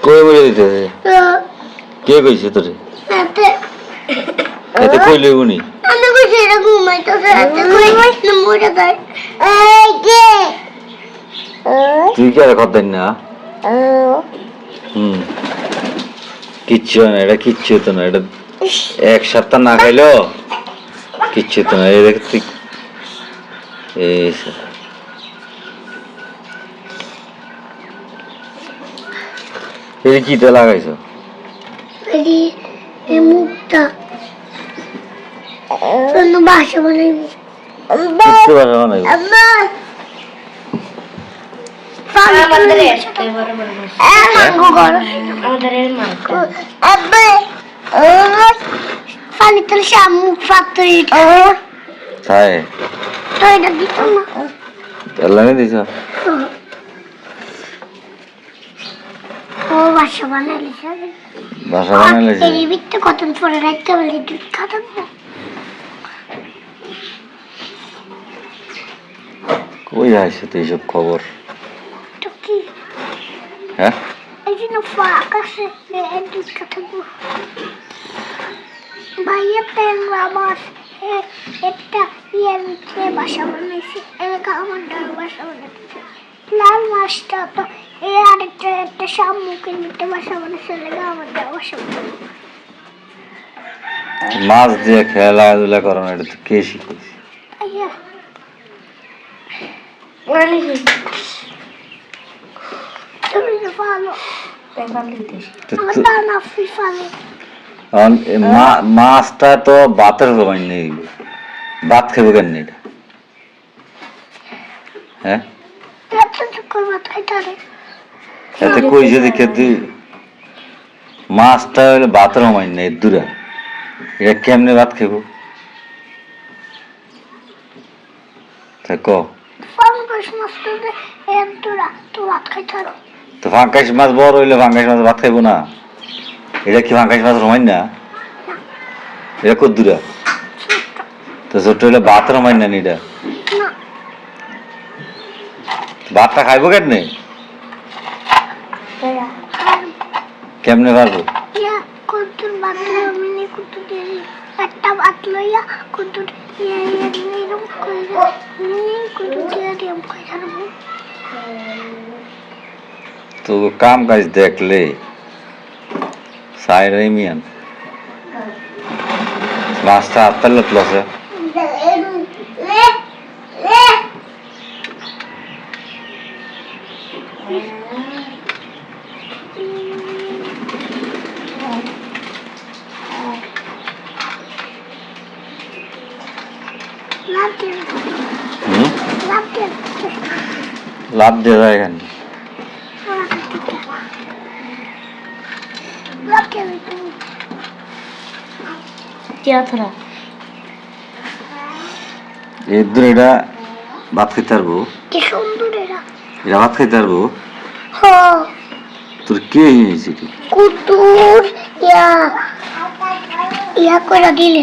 কই বলে দিতেছে কে কইছে তোরে এতে কই লইবনি আমি কইছি এটা ঘুমাইতেছে এতে কই না মরে যায় এই কে তুই কি আর কথা না কিচ্ছু না এটা কিচ্ছু তো না এটা এক সপ্তাহ না খাইলো কিচ্ছু তো না এই দেখ তুই এই কিটা লাগাইছো এই মুখটা অন্য ভাষা বানাইব কিচ্ছু ভাষা বানাইবো পানি তুলে শামুক ফ্যাক্টরি তাই তো এটা দিত না এলানে দিছ ও ভাষা বানাইলে ভাষা বানাইলে এই বিটটা কতক্ষণ পরে রাখতে বলে দুধ খাওয়াবো কই আইছে তো এইসব খবর তো কি হ্যাঁ এই জন্য ফাঁক আছে দুধ খাওয়াবো ভাইয়া পেন আমার একটা ইয়ের ভিতরে বাসা বানাইছে এলাকা আমার বাসা বানাইছে লাল মাছটা তো এই আরেকটা একটা শামুকের ভিতরে বাসা বানাইছে এলাকা আমার বাসা বানাইছে মাছ দিয়ে খেলাধুলা করো না এটা তো কে শিখেছে আইয়া তুমি তো ভালো আমার না ফিফালে মাছটা তো ভাতের জমাই নেই ভাত খাবো কেন এটা হ্যাঁ এতে কই যদি খেতে মাছটা হলে ভাতের জমাই নেই দূরা এটা কেমনে ভাত খাবো তো ফাঙ্কাশ মাছ বড় হইলে ফাঙ্কাশ মাছ ভাত খাইবো না এটা কি ফাঙ্কাশ মাছ রমাই না এটা কত দূরা তো ছোট হইলে ভাত রমাই না এটা ভাতটা খাইবো কেমনে কেমনে পারবো একটা ভাত লইয়া কুতু তো কাম কাজ দেখলে সাইরাই মিয়ান মাছটা হাতটা লতলছে লাভ দিয়ে যায় এখানে এর এটা ভাত খাইতে পারবো এটা ভাত খাইতে পারবো তোর কে কুতুর ইয়া করে দিলে